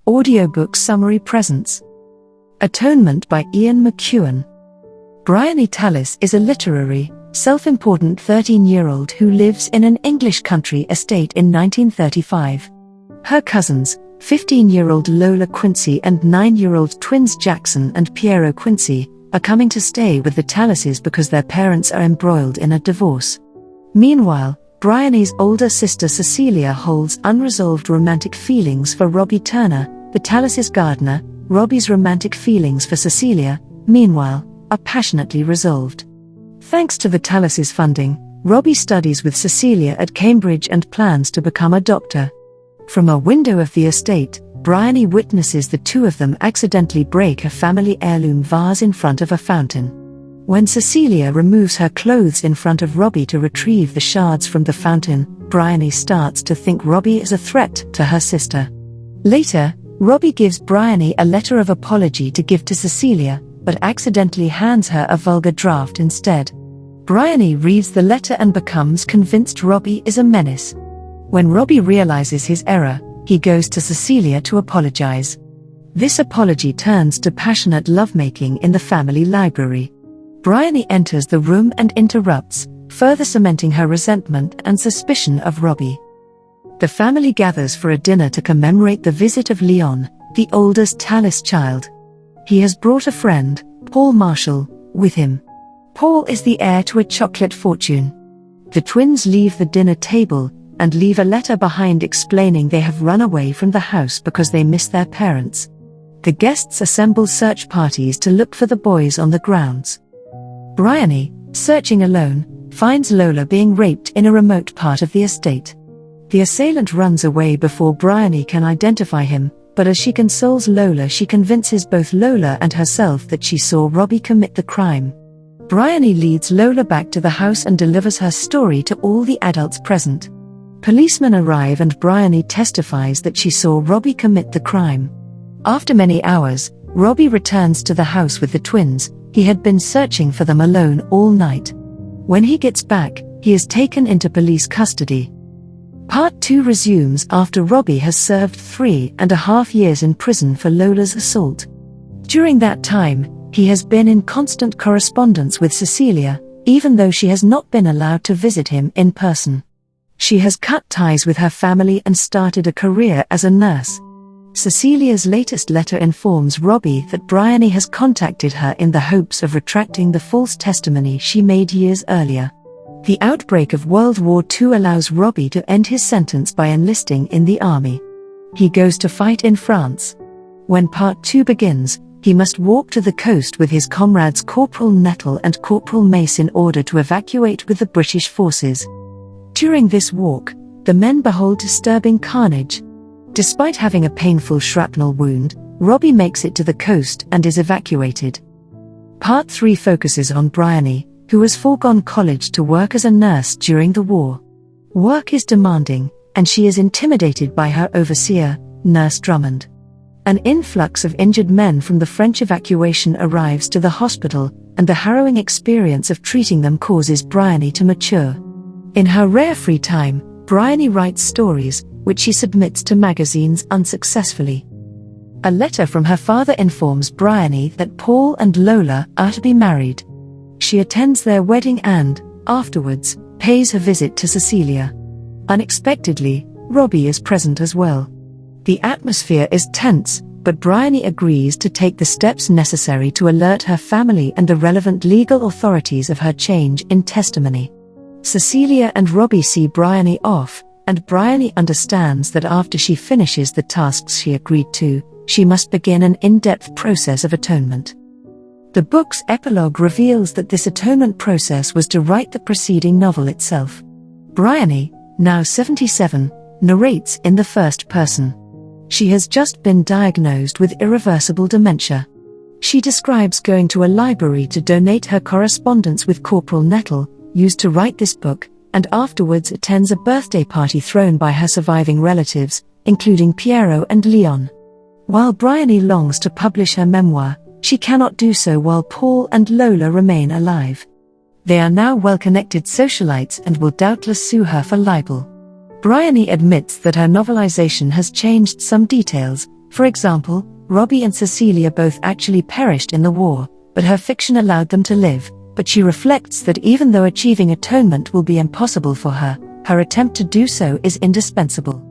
Audiobook summary presents Atonement by Ian McEwan. Bryony Tallis is a literary, self-important 13-year-old who lives in an English country estate in 1935. Her cousins, 15-year-old Lola Quincy and 9-year-old twins Jackson and Piero Quincy, are coming to stay with the Tallises because their parents are embroiled in a divorce. Meanwhile, Bryony's older sister Cecilia holds unresolved romantic feelings for Robbie Turner, the Tallis' gardener. Robbie's romantic feelings for Cecilia, meanwhile, are passionately resolved. Thanks to the Tallis' funding, Robbie studies with Cecilia at Cambridge and plans to become a doctor. From a window of the estate, Bryony witnesses the two of them accidentally break a family heirloom vase in front of a fountain. When Cecilia removes her clothes in front of Robbie to retrieve the shards from the fountain, Bryony starts to think Robbie is a threat to her sister. Later, Robbie gives Bryony a letter of apology to give to Cecilia, but accidentally hands her a vulgar draft instead. Bryony reads the letter and becomes convinced Robbie is a menace. When Robbie realizes his error, he goes to Cecilia to apologize. This apology turns to passionate lovemaking in the family library. Bryony enters the room and interrupts, further cementing her resentment and suspicion of Robbie. The family gathers for a dinner to commemorate the visit of Leon, the oldest Tallis child. He has brought a friend, Paul Marshall, with him. Paul is the heir to a chocolate fortune. The twins leave the dinner table and leave a letter behind explaining they have run away from the house because they miss their parents. The guests assemble search parties to look for the boys on the grounds. Bryony, searching alone, finds Lola being raped in a remote part of the estate. The assailant runs away before Bryony can identify him, but as she consoles Lola, she convinces both Lola and herself that she saw Robbie commit the crime. Bryony leads Lola back to the house and delivers her story to all the adults present. Policemen arrive and Bryony testifies that she saw Robbie commit the crime. After many hours, Robbie returns to the house with the twins. He had been searching for them alone all night. When he gets back, he is taken into police custody. Part 2 resumes after Robbie has served 3.5 years in prison for Lola's assault. During that time, he has been in constant correspondence with Cecilia, even though she has not been allowed to visit him in person. She has cut ties with her family and started a career as a nurse. Cecilia's latest letter informs Robbie that Bryony has contacted her in the hopes of retracting the false testimony she made years earlier. The outbreak of World War II allows Robbie to end his sentence by enlisting in the army. He goes to fight in France. When Part 2 begins, he must walk to the coast with his comrades Corporal Nettle and Corporal Mace in order to evacuate with the British forces. During this walk, the men behold disturbing carnage. Despite having a painful shrapnel wound, Robbie makes it to the coast and is evacuated. Part 3 focuses on Bryony, who has foregone college to work as a nurse during the war. Work is demanding, and she is intimidated by her overseer, Nurse Drummond. An influx of injured men from the French evacuation arrives to the hospital, and the harrowing experience of treating them causes Bryony to mature. In her rare free time, Bryony writes stories, which she submits to magazines unsuccessfully. A letter from her father informs Bryony that Paul and Lola are to be married. She attends their wedding and, afterwards, pays her visit to Cecilia. Unexpectedly, Robbie is present as well. The atmosphere is tense, but Bryony agrees to take the steps necessary to alert her family and the relevant legal authorities of her change in testimony. Cecilia and Robbie see Bryony off, and Bryony understands that after she finishes the tasks she agreed to, she must begin an in-depth process of atonement. The book's epilogue reveals that this atonement process was to write the preceding novel itself. Bryony, now 77, narrates in the first person. She has just been diagnosed with irreversible dementia. She describes going to a library to donate her correspondence with Corporal Nettle, used to write this book, and afterwards attends a birthday party thrown by her surviving relatives, including Piero and Leon. While Bryony longs to publish her memoir, she cannot do so while Paul and Lola remain alive. They are now well-connected socialites and will doubtless sue her for libel. Bryony admits that her novelization has changed some details, For example, Robbie and Cecilia both actually perished in the war, but her fiction allowed them to live. But she reflects that even though achieving atonement will be impossible for her, her attempt to do so is indispensable.